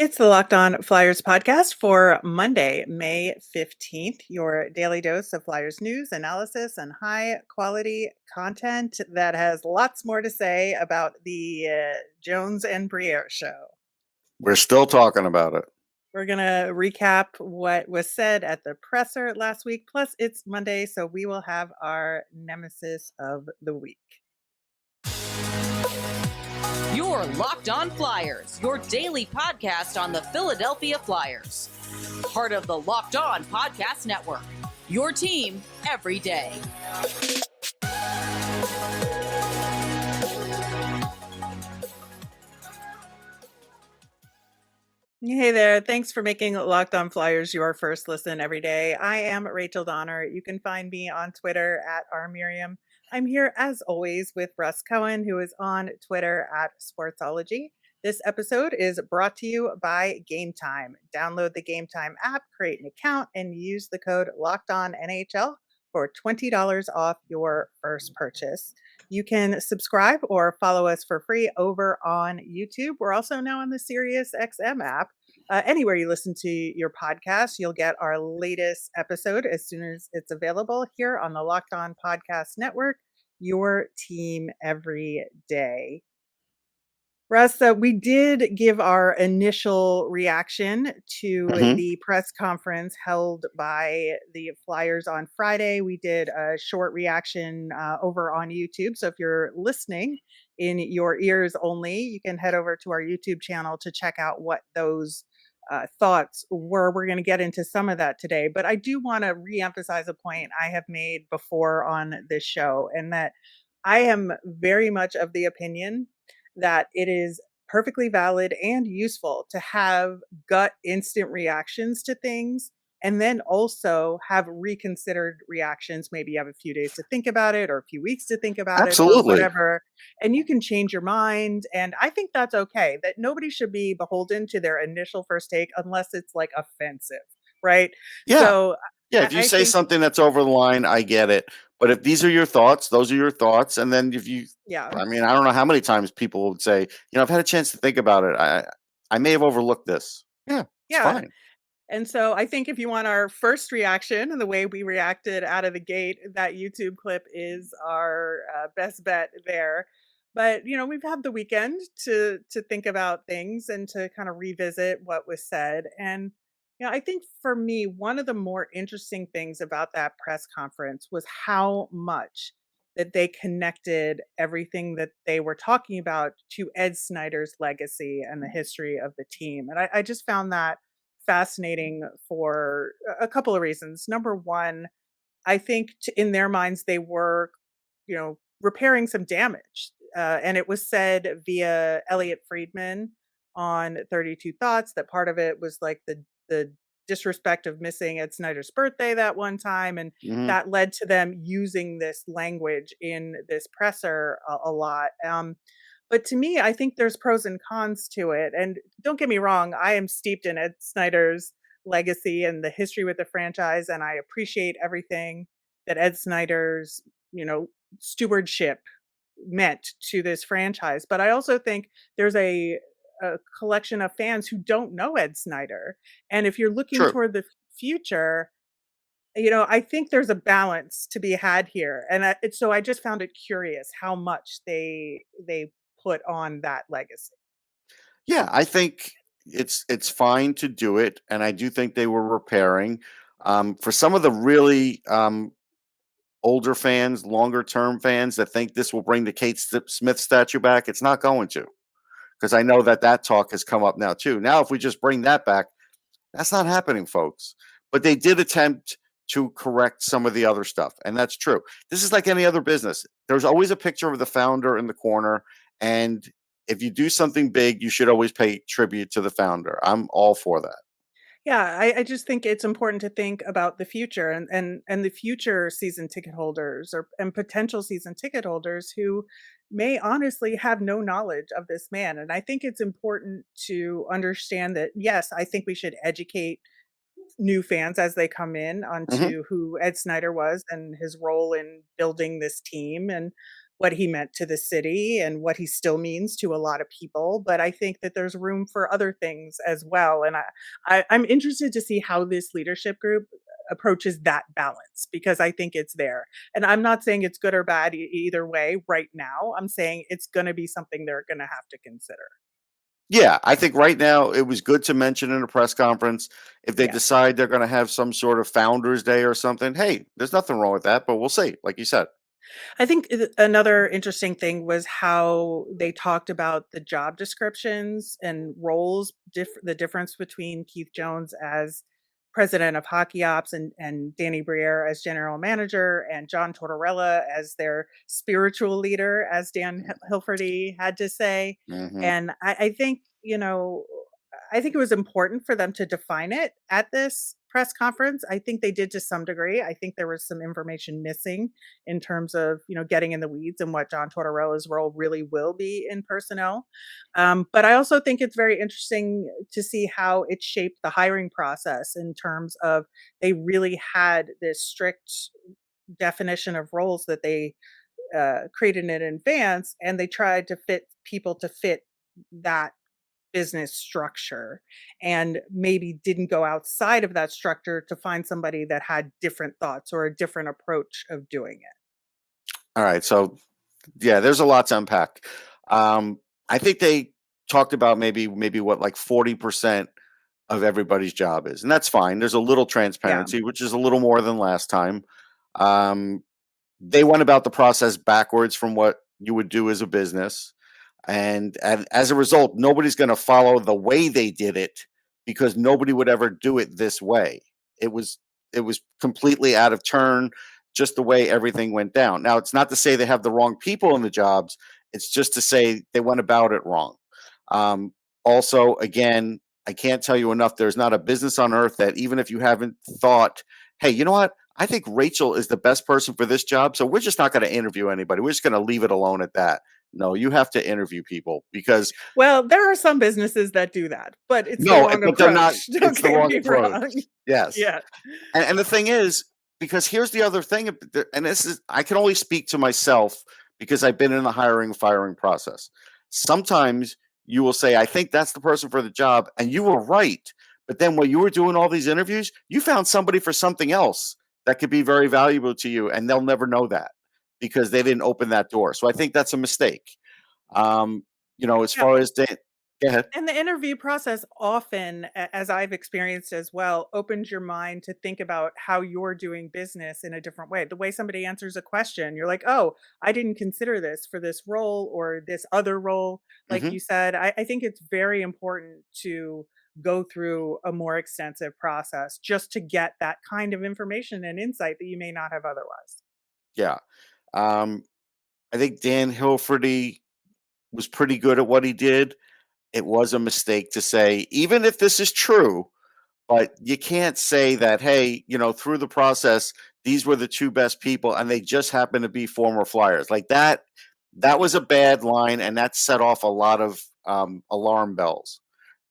It's the Locked On Flyers podcast for Monday, May 15th, your daily dose of Flyers news, analysis, and high quality content that has lots more to say about the Jones and Briere show. We're still talking about it. We're going to recap what was said at the presser last week. Plus, it's Monday, so we will have our Nemesis of the week. You're Locked On Flyers, your daily podcast on the Philadelphia Flyers. Part of the Locked On Podcast Network, your team every day. Hey there. Thanks for making Locked On Flyers your first listen every day. I am Rachel Donner. You can find me on Twitter at rmiriam. I'm here as always with Russ Cohen, who is on Twitter at Sportsology. This episode is brought to you by Gametime. Download the Gametime app, create an account, and use the code LOCKEDONNHL for $20 off your first purchase. You can subscribe or follow us for free over on YouTube. We're also now on the SiriusXM app. Anywhere you listen to your podcast, you'll get our latest episode as soon as it's available here on the Locked On Podcast Network, your team every day. Russ, we did give our initial reaction to the press conference held by the Flyers on Friday. We did a short reaction over on YouTube. So if you're listening in your ears only, you can head over to our YouTube channel to check out what those thoughts were. We're going to get into some of that today. But I do want to reemphasize a point I have made before on this show, and that I am very much of the opinion that it is perfectly valid and useful to have gut instant reactions to things, and then also have reconsidered reactions. Maybe you have a few days to think about it or a few weeks to think about it or whatever, and you can change your mind. And I think that's okay, that nobody should be beholden to their initial first take unless it's like offensive, right? Yeah. So yeah, if you say something that's over the line, I get it. But if these are your thoughts, those are your thoughts. And then if you, I mean, I don't know how many times people would say, I've had a chance to think about it. I may have overlooked this. Yeah, it's fine. And so I think if you want our first reaction and the way we reacted out of the gate, that YouTube clip is our best bet there. But, we've had the weekend to think about things and to kind of revisit what was said. And, I think for me, one of the more interesting things about that press conference was how much that they connected everything that they were talking about to Ed Snyder's legacy and the history of the team. And I just found that fascinating for a couple of reasons. Number one, I think in their minds, they were, repairing some damage. And it was said via Elliot Friedman on 32 Thoughts that part of it was like the disrespect of missing Ed Snyder's birthday that one time. And that led to them using this language in this presser a lot. But to me, I think there's pros and cons to it. And don't get me wrong, I am steeped in Ed Snyder's legacy and the history with the franchise. And I appreciate everything that Ed Snyder's, stewardship meant to this franchise. But I also think there's a collection of fans who don't know Ed Snyder. And if you're looking toward the future, I think there's a balance to be had here. And so I just found it curious how much they put on that legacy. Yeah, I think it's fine to do it, and I do think they were repairing. For some of the really older fans, longer term fans that think this will bring the Kate Smith statue back, it's not going to, because I know that talk has come up now too. Now, if we just bring that back, that's not happening, folks. But they did attempt to correct some of the other stuff, and that's true. This is like any other business. There's always a picture of the founder in the corner, and if you do something big, you should always pay tribute to the founder. I'm all for that. Yeah, I just think it's important to think about the future and the future season ticket holders and potential season ticket holders who may honestly have no knowledge of this man. And I think it's important to understand that, yes, I think we should educate new fans as they come in onto who Ed Snyder was and his role in building this team. And what he meant to the city and what he still means to a lot of people. But I think that there's room for other things as well. And I'm interested to see how this leadership group approaches that balance, because I think it's there. And I'm not saying it's good or bad either way right now. I'm saying it's going to be something they're going to have to consider. Yeah, I think right now it was good to mention in a press conference. If they Yeah. decide they're going to have some sort of Founders Day or something, hey, there's nothing wrong with that, but we'll see, like you said. I think another interesting thing was how they talked about the job descriptions and roles, the difference between Keith Jones as president of hockey ops and Danny Briere as general manager and John Tortorella as their spiritual leader, as Dan Hilferty had to say. Hmm. And I think, I think it was important for them to define it at this press conference. I think they did to some degree. I think there was some information missing in terms of, getting in the weeds and what John Tortorella's role really will be in personnel. But I also think it's very interesting to see how it shaped the hiring process in terms of they really had this strict definition of roles that they created in advance, and they tried to fit people to fit that business structure, and maybe didn't go outside of that structure to find somebody that had different thoughts or a different approach of doing it. All right. So, yeah, there's a lot to unpack. I think they talked about maybe what, like 40% of everybody's job is, and that's fine. There's a little Yeah. transparency, which is a little more than last time. Um, they went about the process backwards from what you would do as a business. And as a result, nobody's going to follow the way they did it, because nobody would ever do it this way. It was it was completely out of turn, just the way everything went down. Now, it's not to say they have the wrong people in the jobs. It's just to say they went about it wrong. Also, again, I can't tell you enough. There's not a business on earth that, even if you haven't thought, hey, you know what? I think Rachel is the best person for this job, so we're just not going to interview anybody. We're just going to leave it alone at that. No, you have to interview people, because Well, there are some businesses that do that, but it's the no, wrong but they're not. approach. Don't It's the get wrong me approach. wrong. Yes, Yeah. and the thing is, because here's the other thing, and this is, I can only speak to myself because I've been in the hiring firing process. Sometimes you will say, I think that's the person for the job, and you were right. But then when you were doing all these interviews, you found somebody for something else that could be very valuable to you, and they'll never know that because they didn't open that door. So I think that's a mistake. Um, as Yeah. far as go ahead. And the interview process often, as I've experienced as well, opens your mind to think about how you're doing business in a different way. The way somebody answers a question, you're like, oh, I didn't consider this for this role or this other role. Like Hmm. you said, I think it's very important to go through a more extensive process just to get that kind of information and insight that you may not have otherwise. Yeah. Um, I think Dan Hilferty was pretty good at what he did. It was a mistake to say, even if this is true, but you can't say that, hey, through the process, these were the two best people and they just happen to be former Flyers. Like that, that was a bad line, and that set off a lot of alarm bells,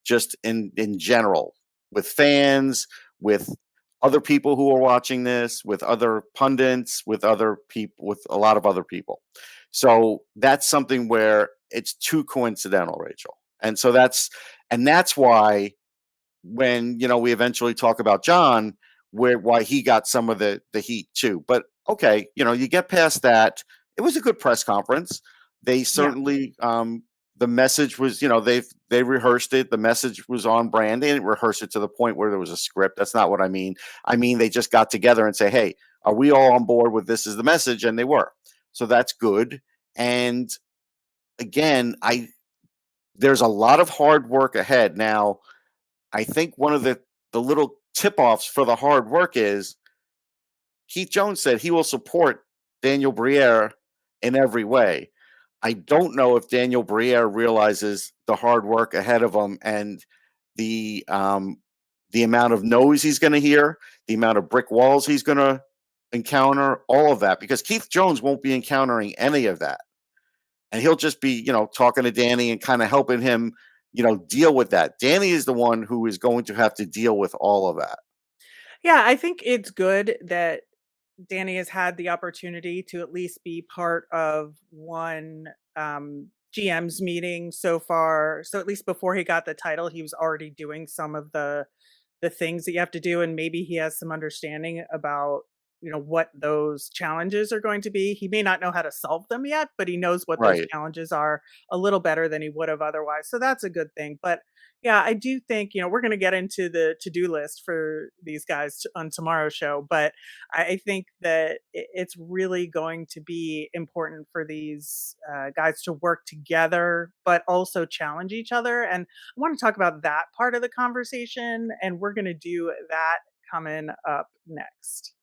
just in general, with fans, with other people who are watching this, with other pundits, with other people, with a lot of other people. So that's something where it's too coincidental, Rachel. And that's why, when we eventually talk about John, why he got some of the heat too. But okay, you get past that. It was a good press conference. They Yeah. certainly, the message was, they rehearsed it. The message was on brand. They didn't rehearse it to the point where there was a script. That's not what I mean. I mean, they just got together and say, hey, are we all on board with this as the message? And they were. So that's good. And again, there's a lot of hard work ahead. Now, I think one of the little tip offs for the hard work is Keith Jones said he will support Daniel Briere in every way. I don't know if Daniel Briere realizes the hard work ahead of him, and the amount of no's he's going to hear, the amount of brick walls he's going to encounter, all of that, because Keith Jones won't be encountering any of that. And he'll just be, talking to Danny and kind of helping him, deal with that. Danny is the one who is going to have to deal with all of that. Yeah, I think it's good that Danny has had the opportunity to at least be part of one GM's meeting so far. So at least before he got the title, he was already doing some of the things that you have to do, and maybe he has some understanding about what those challenges are going to be. He may not know how to solve them yet, but he knows what those Right. challenges are a little better than he would have otherwise. So that's a good thing. But yeah, I do think we're going to get into the to-do list for these guys on tomorrow's show, but I think that it's really going to be important for these guys to work together, but also challenge each other. And I want to talk about that part of the conversation, and we're going to do that coming up next.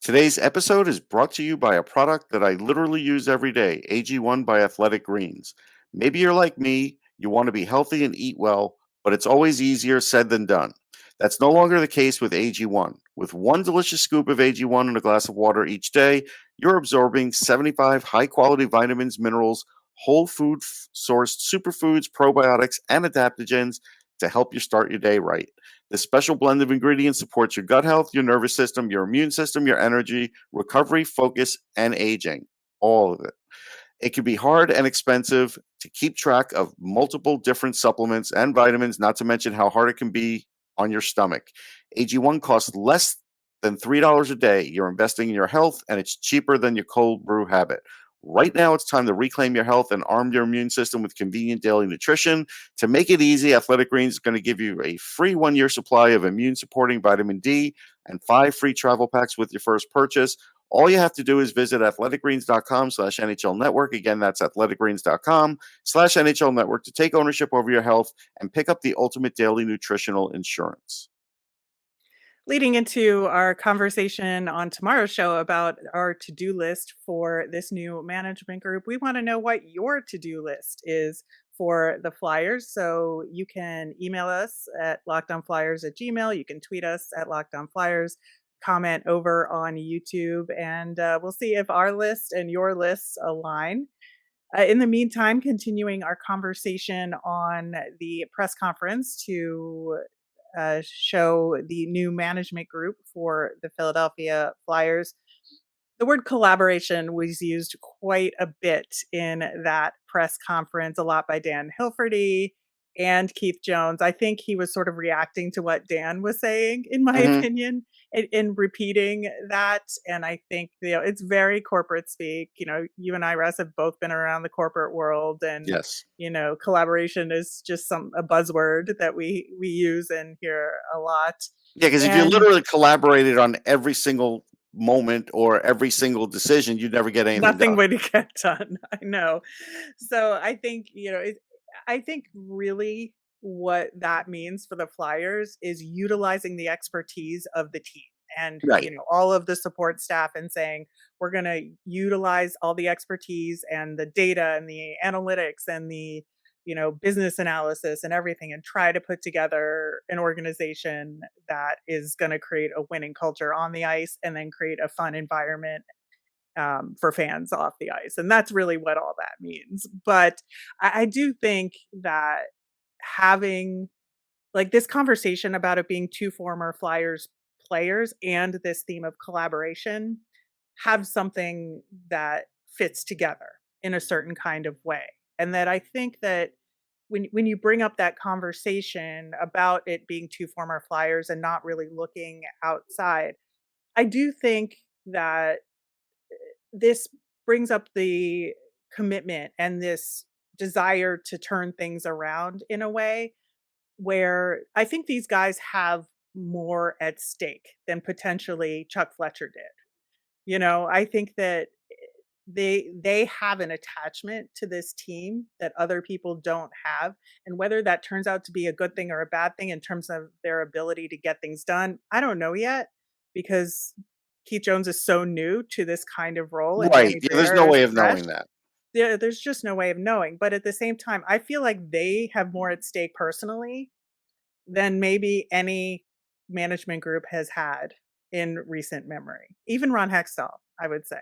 Today's episode is brought to you by a product that I literally use every day, AG1 by Athletic Greens. Maybe you're like me, you want to be healthy and eat well, but it's always easier said than done. That's no longer the case with AG1. With one delicious scoop of AG1 in a glass of water each day, you're absorbing 75 high-quality vitamins, minerals, whole food sourced superfoods, probiotics, and adaptogens to help you start your day right. This special blend of ingredients supports your gut health, your nervous system, your immune system, your energy, recovery, focus, and aging. All of it. It can be hard and expensive to keep track of multiple different supplements and vitamins, not to mention how hard it can be on your stomach. AG1 costs less than $3 a day. You're investing in your health, and it's cheaper than your cold brew habit. Right now, it's time to reclaim your health and arm your immune system with convenient daily nutrition. To make it easy, Athletic Greens is going to give you a free 1-year supply of immune-supporting vitamin D and 5 free travel packs with your first purchase. All you have to do is visit athleticgreens.com/NHL Network. Again, that's athleticgreens.com/NHL Network to take ownership over your health and pick up the ultimate daily nutritional insurance. Leading into our conversation on tomorrow's show about our to-do list for this new management group, we want to know what your to-do list is for the Flyers. So you can email us at lockdownflyers@gmail. You can tweet us at lockdownflyers, comment over on YouTube, and we'll see if our list and your lists align. In the meantime, continuing our conversation on the press conference to show the new management group for the Philadelphia Flyers. The word collaboration was used quite a bit in that press conference, a lot by Dan Hilferty and Keith Jones. I think he was sort of reacting to what Dan was saying, in my Mm-hmm. opinion, in repeating that. And I think it's very corporate speak. You and I, Russ, have both been around the corporate world, and Yes. collaboration is just a buzzword that we use and hear a lot. Yeah, because if you And literally collaborated on every single moment or every single decision, you'd never get anything nothing done. would get done. I know. So I think, I think really what that means for the Flyers is utilizing the expertise of the team and, Right. all of the support staff, and saying, we're going to utilize all the expertise and the data and the analytics and the, business analysis and everything, and try to put together an organization that is going to create a winning culture on the ice, and then create a fun environment for fans off the ice. And that's really what all that means. But I do think that having like this conversation about it being two former Flyers players and this theme of collaboration have something that fits together in a certain kind of way. And that I think that when you bring up that conversation about it being two former Flyers and not really looking outside, I do think that this brings up the commitment and this desire to turn things around in a way where I think these guys have more at stake than potentially Chuck Fletcher did. I think that they have an attachment to this team that other people don't have, and whether that turns out to be a good thing or a bad thing in terms of their ability to get things done, I don't know yet, because Keith Jones is so new to this kind of role and Right. Danny Yeah, there's no Briere is way of fresh. knowing that. Yeah, there's just no way of knowing. But at the same time, I feel like they have more at stake personally than maybe any management group has had in recent memory. Even Ron Hextall, I would say.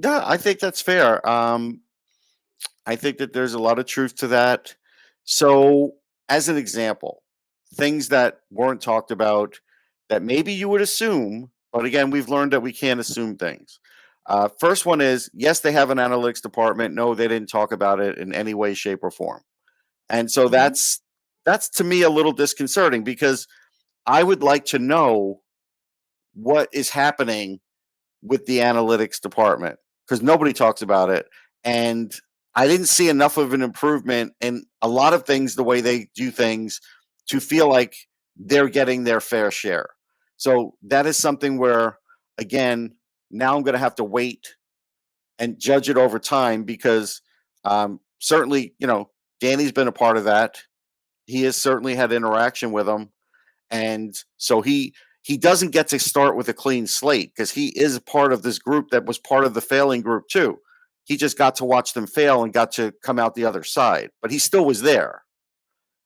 Yeah, I think that's fair. I think that there's a lot of truth to that. So, as an example, things that weren't talked about that maybe you would assume But again, we've learned that we can't assume things. First one is yes, they have an analytics department. No, they didn't talk about it in any way, shape, or form. And so Mhm. that's to me a little disconcerting because I would like to know what is happening with the analytics department because nobody talks about it. And I didn't see enough of an improvement in a lot of things, the way they do things, to feel like they're getting their fair share. So that is something where, again, now I'm going to have to wait and judge it over time because certainly, Danny's been a part of that. He has certainly had interaction with them, and so he doesn't get to start with a clean slate because he is part of this group that was part of the failing group too. He just got to watch them fail and got to come out the other side, but he still was there.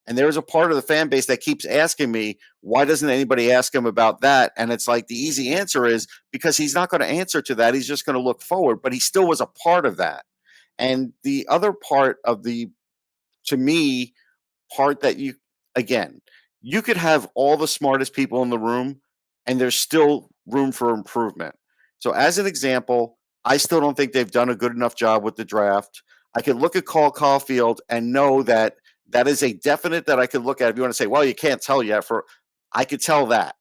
And there is a part of the fan base that keeps asking me, why doesn't anybody ask him about that? And it's like the easy answer is because he's not going to answer to that. He's just going to look forward, but he still was a part of that. And the other part of to me, part that again, you could have all the smartest people in the room and there's still room for improvement. So as an example, I still don't think they've done a good enough job with the draft. I could look at Cole Caulfield and know that that is a definite that I could look at. If you want to say, well, you can't tell yet, I could tell that.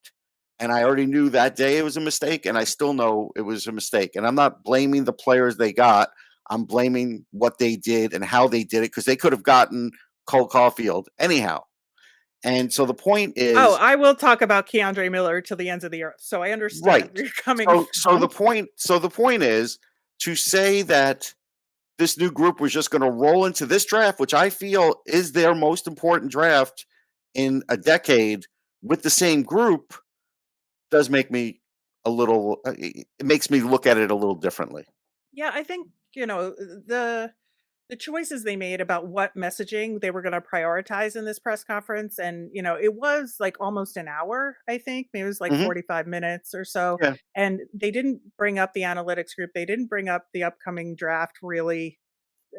And I already knew that day it was a mistake, and I still know it was a mistake. And I'm not blaming the players they got. I'm blaming what they did and how they did it because they could have gotten Cole Caulfield anyhow. And so the point Oh, is, I will talk about Keandre Miller till the ends of the earth. So I understand right. where you're coming So from. the point is to say that this new group was just going to roll into this draft, which I feel is their most important draft in a decade with the same group, does make me a little. It makes me look at it a little differently. Yeah, I think, the choices they made about what messaging they were going to prioritize in this press conference, and it was like almost an hour, I think. Maybe it was like Hmm. 45 minutes or so, Yeah. and they didn't bring up the analytics group. They didn't bring up the upcoming draft really.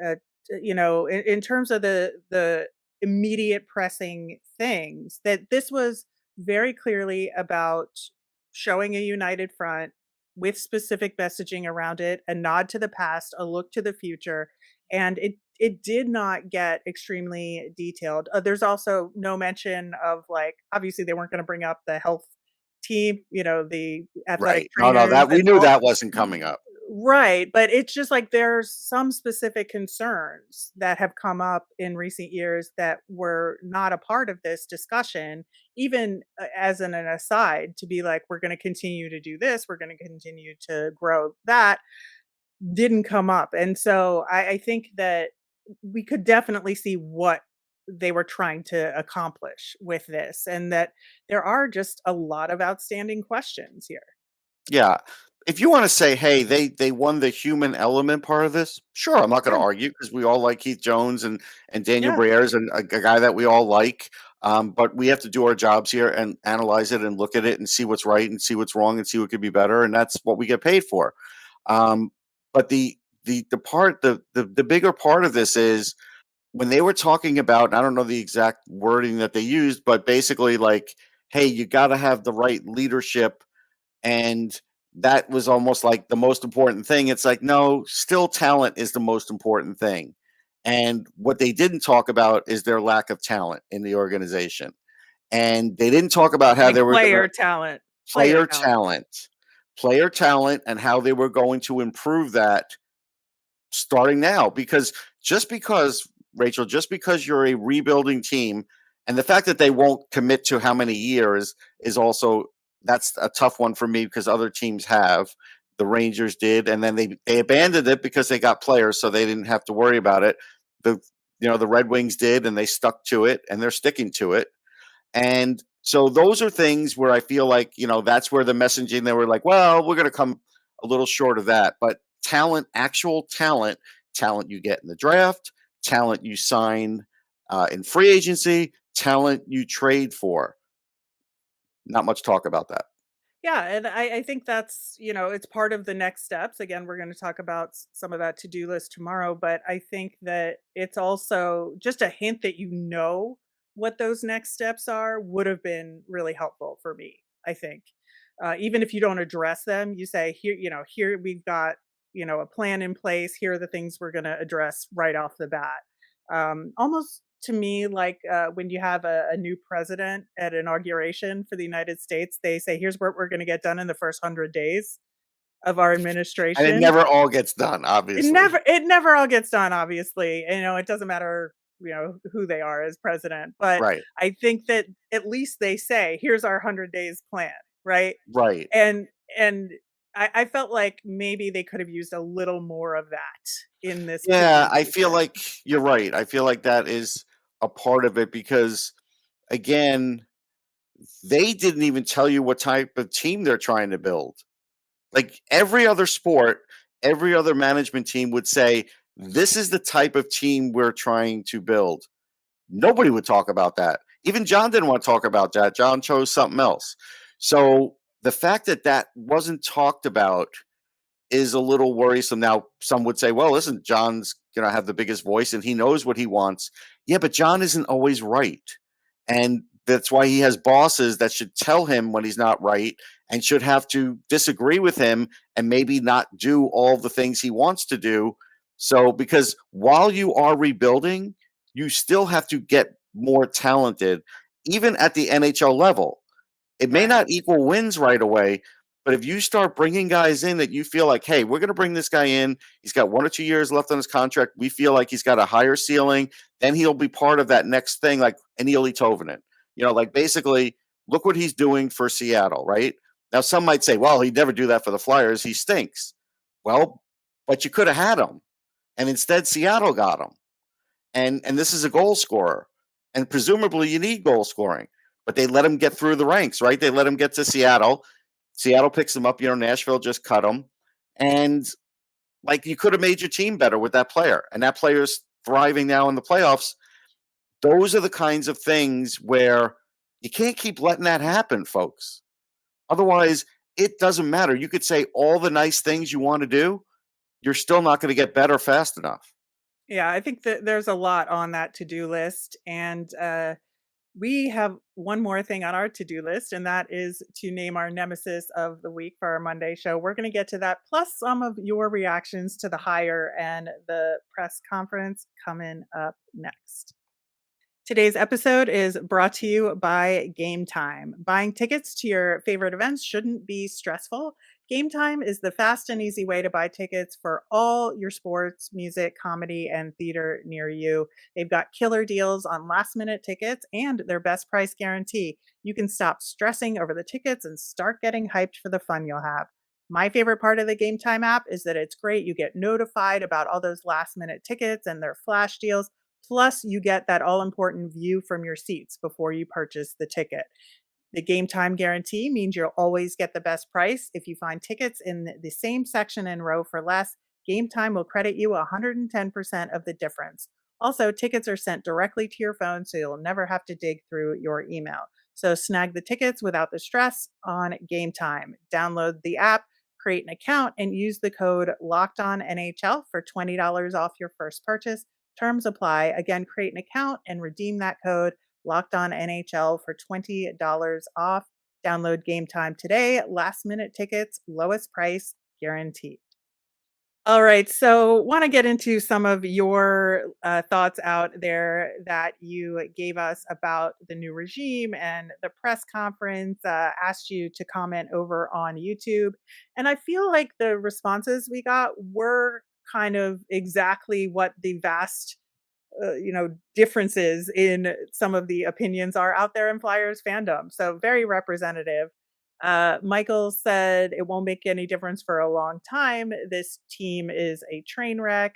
uh, in terms of the immediate pressing things, that this was very clearly about showing a united front with specific messaging around it, a nod to the past, a look to the future, and it did not get extremely detailed. There's also no mention of, like, obviously they weren't going to bring up the health team, the athletic Right. No, trainers that we and knew all. that wasn't coming up. Right, but it's just like there's some specific concerns that have come up in recent years that were not a part of this discussion, even as an aside, to be like, we're going to continue to do this, we're going to continue to grow that, didn't come up. And so I think that we could definitely see what they were trying to accomplish with this, and that there are just a lot of outstanding questions here. Yeah. If you want to say, hey, they won the human element part of this, sure, I'm not going Yeah, to argue because we all like Keith Jones and Daniel yeah. Briere and a guy that we all like. But we have to do our jobs here and analyze it and look at it and see what's right and see what's wrong and see what could be better, and that's what we get paid for. Um, but the bigger part of this is when they were talking about, and I don't know the exact wording that they used, but basically like, hey, you got to have the right leadership, and that was almost like the most important thing. It's like, no, still talent is the most important thing. And what they didn't talk about is their lack of talent in the organization. And they didn't talk about how Like they were going to player player talent. talent, player talent, and how they were going to improve that starting now. Because just because, Rachel, just because you're a rebuilding team, and the fact that they won't commit to how many years is also, that's a tough one for me because other teams have. The Rangers did, and then they abandoned it because they got players, so they didn't have to worry about it. The the Red Wings did, and they stuck to it, and they're sticking to it. And so those are things where I feel like, that's where the messaging, they were like, well, we're going to come a little short of that. But talent, actual talent, talent you get in the draft, talent you sign in free agency, talent you trade for. Not much talk about that. Yeah, and I think that's, it's part of the next steps. Again, we're going to talk about some of that to-do list tomorrow, but I think that it's also just a hint that what those next steps are would have been really helpful for me, I think. even if you don't address them, you say, here, here we've got, a plan in place. Here are the things we're going to address right off the bat. Almost to me, like when you have a new president at inauguration for the United States, they say, here's what we're going to get done in the first 100 days of our And it administration. never all gets done, obviously. It never all gets done, obviously. It doesn't matter, who they are as president. But Right. I think that at least they say, here's our 100 days plan, right? Right. And I felt like maybe they could have used a little more of that in this Yeah, I feel presentation. like you're right. I feel like that is a part of it because, again, they didn't even tell you what type of team they're trying to build. Like every other sport, every other management team would say, this is the type of team we're trying to build. Nobody would talk about that. Even John didn't want to talk about that. John chose something else. So the fact that that wasn't talked about is a little worrisome. Now, some would say, well, listen, John's going to have the biggest voice and he knows what he wants. Yeah, but John isn't always right. And that's why he has bosses that should tell him when he's not right and should have to disagree with him and maybe not do all the things he wants to do. So, because while you are rebuilding, you still have to get more talented, even at the NHL level. It may Right. not equal wins right away, but if you start bringing guys in that you feel like, hey, we're going to bring this guy in, he's got 1 or 2 years left on his contract. We feel like he's got a higher ceiling. Then he'll be part of that next thing, like an Eeli Tovanen. Like basically, look what he's doing for Seattle, right? Now, some might say, well, he'd never do that for the Flyers. He stinks. Well, but you could have had him. And instead, Seattle got him. And this is a goal scorer. And presumably you need goal scoring. But they let him get through the ranks, right? They let him get to Seattle. Seattle picks him up. Nashville just cut him. And like you could have made your team better with that player. And that player's thriving now in the playoffs. Those are the kinds of things where you can't keep letting that happen, folks. Otherwise, it doesn't matter. You could say all the nice things you want to do. You're still not going to get better fast enough. Yeah, I think that there's a lot on that to-do list. And we have one more thing on our to-do list, and that is to name our Nemesis of the week for our Monday show. We're going to get to that, plus some of your reactions to the hire and the press conference coming up next. Today's episode is brought to you by Gametime. Buying tickets to your favorite events shouldn't be stressful. Gametime is the fast and easy way to buy tickets for all your sports, music, comedy, and theater near you. They've got killer deals on last minute tickets and their best price guarantee. You can stop stressing over the tickets and start getting hyped for the fun you'll have. My favorite part of the Gametime app is that it's great. You get notified about all those last minute tickets and their flash deals. Plus, you get that all important view from your seats before you purchase the ticket. The game time guarantee means you'll always get the best price. If you find tickets in the same section and row for less, Game Time will credit you 110% of the difference. Also, tickets are sent directly to your phone, so you'll never have to dig through your email. So snag the tickets without the stress on Game Time. Download the app, create an account, and use the code LOCKEDONNHL for $20 off your first purchase. Terms apply. Again, create an account and redeem that code Locked On NHL for $20 off. Download Game Time today. Last minute tickets, lowest price guaranteed. All right, so want to get into some of your thoughts out there that you gave us about the new regime and the press conference. Asked you to comment over on YouTube, and I feel like the responses we got were kind of exactly what the vast differences in some of the opinions are out there in Flyers fandom. So very representative. Michael said it won't make any difference for a long time. This team is a train wreck.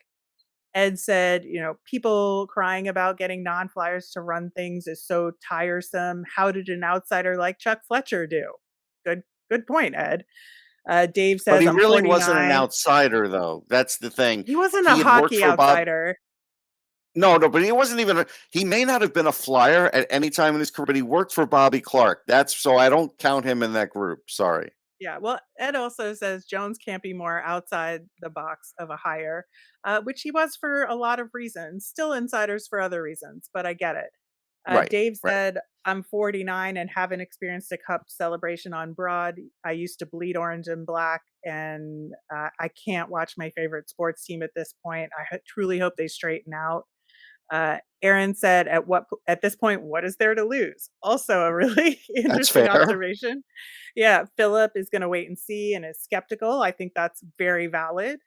Ed said, people crying about getting non-Flyers to run things is so tiresome. How did an outsider like Chuck Fletcher do? Good point, Ed. Dave But says, he I'm really wasn't an 49. outsider, though. That's the thing. He wasn't a He had worked hockey for Bob. outsider. No, but he wasn't even. He may not have been a Flyer at any time in his career, but he worked for Bobby Clark. That's so I don't count him in that group. Sorry. Yeah, well, Ed also says Jones can't be more outside the box of a hire, which he was for a lot of reasons. Still insiders for other reasons, but I get it. Right. Dave Right. said, I'm 49 and haven't experienced a cup celebration on Broad. I used to bleed orange and black, and I can't watch my favorite sports team at this point. Truly hope they straighten out. Aaron said, at this point, what is there to lose? Also, a really That's interesting fair. observation. Yeah, Philip is going to wait and see and is skeptical. I think that's very valid.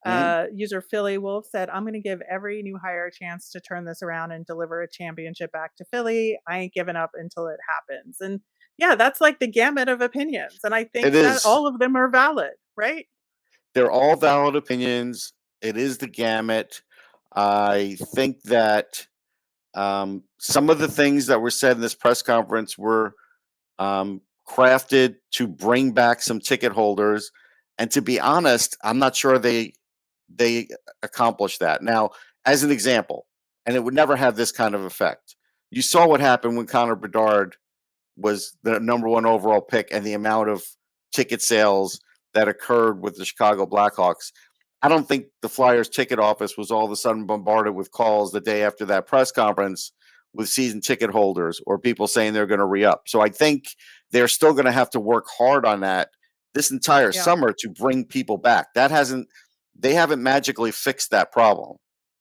Mhm. User Philly Wolf said, I'm going to give every new hire a chance to turn this around and deliver a championship back to Philly. I ain't giving up until it happens. And yeah, that's like the gamut of opinions. And I think It that is. all of them are valid, right? They're all valid opinions. It is the gamut. I think that some of the things that were said in this press conference were crafted to bring back some ticket holders. And to be honest, I'm not sure they accomplished that. Now, as an example, and it would never have this kind of effect. You saw what happened when Connor Bedard was the number one overall pick and the amount of ticket sales that occurred with the Chicago Blackhawks. I don't think the Flyers ticket office was all of a sudden bombarded with calls the day after that press conference with season ticket holders or people saying they're going to re-up. So I think they're still going to have to work hard on that this entire Yeah. summer to bring people back. They haven't magically fixed that problem.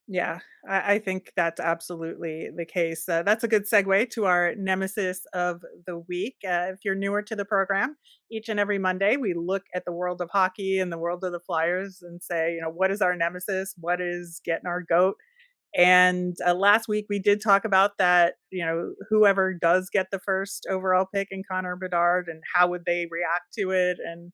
Yeah, I think that's absolutely the case. That's a good segue to our nemesis of the week. If you're newer to the program, each and every Monday, we look at the world of hockey and the world of the Flyers and say, what is our nemesis? What is getting our goat? And last week we did talk about that, whoever does get the first overall pick in Connor Bedard and how would they react to it and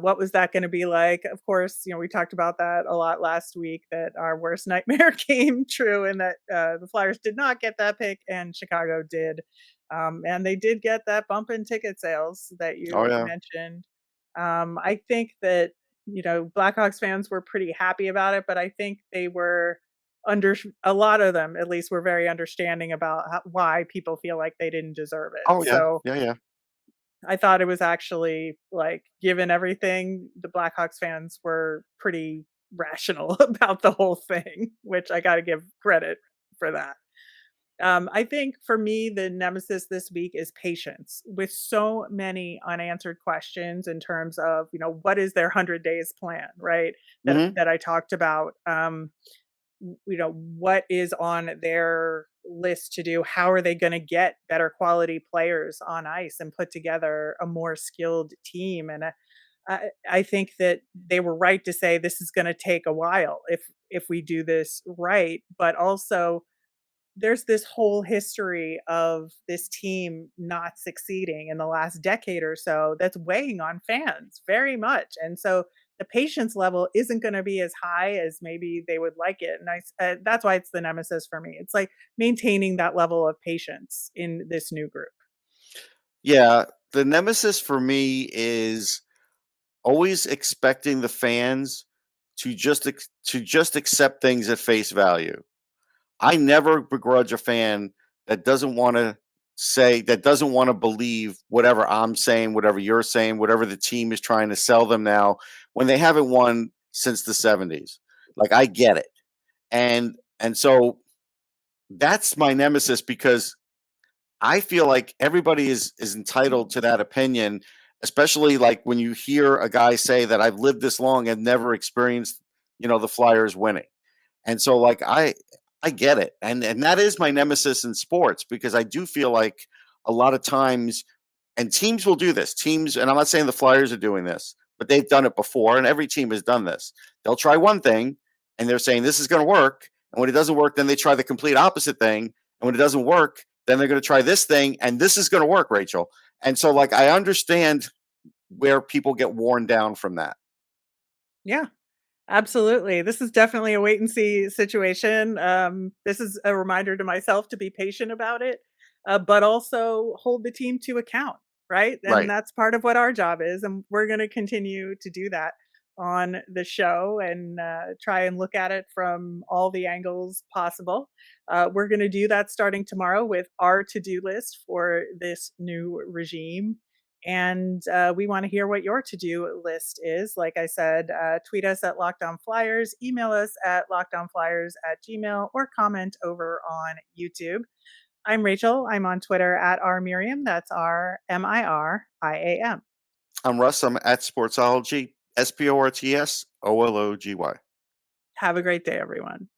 what was that going to be like? Of course, we talked about that a lot last week, that our worst nightmare came true and that the Flyers did not get that pick and Chicago did. And they did get that bump in ticket sales that Oh you yeah. mentioned. I think that, Blackhawks fans were pretty happy about it, but I think they were a lot of them at least were very understanding about why people feel like they didn't deserve it. Oh yeah. So Yeah, yeah. I thought it was actually, like, given everything, the Blackhawks fans were pretty rational about the whole thing, which I gotta give credit for that. I think for me, the nemesis this week is patience with so many unanswered questions in terms of, what is their 100 days plan, right? That Mhm. that I talked about. What is on their list to do? How are they going to get better quality players on ice and put together a more skilled team? And I think that they were right to say this is going to take a while if we do this right. But also, there's this whole history of this team not succeeding in the last decade or so that's weighing on fans very much. And so the patience level isn't going to be as high as maybe they would like it. And that's why it's the nemesis for me. It's like maintaining that level of patience in this new group. Yeah, the nemesis for me is always expecting the fans to just accept things at face value. I never begrudge a fan that doesn't want to believe whatever I'm saying, whatever you're saying, whatever the team is trying to sell them now when they haven't won since the 70s. Like I get it. And so that's my nemesis because I feel like everybody is entitled to that opinion, especially like when you hear a guy say that I've lived this long and never experienced, the Flyers winning. And so like I get it. And that is my nemesis in sports because I do feel like a lot of times and teams will do this. Teams, and I'm not saying the Flyers are doing this, but they've done it before and every team has done this. They'll try one thing and they're saying this is going to work, and when it doesn't work then they try the complete opposite thing, and when it doesn't work then they're going to try this thing and this is going to work, Rachel. And so like I understand where people get worn down from that. Yeah. Absolutely. This is definitely a wait and see situation. This is a reminder to myself to be patient about it, but also hold the team to account, right? And Right. that's part of what our job is. And we're going to continue to do that on the show and try and look at it from all the angles possible. We're going to do that starting tomorrow with our to do list for this new regime. And we want to hear what your to-do list is. Like I said, tweet us at Locked On Flyers, email us at lockedonflyers@gmail.com, or comment over on YouTube. I'm Rachel. I'm on Twitter at rmiriam. That's RMIRIAM. I'm Russ. I'm at Sportsology, SPORTSOLOGY. Have a great day, everyone.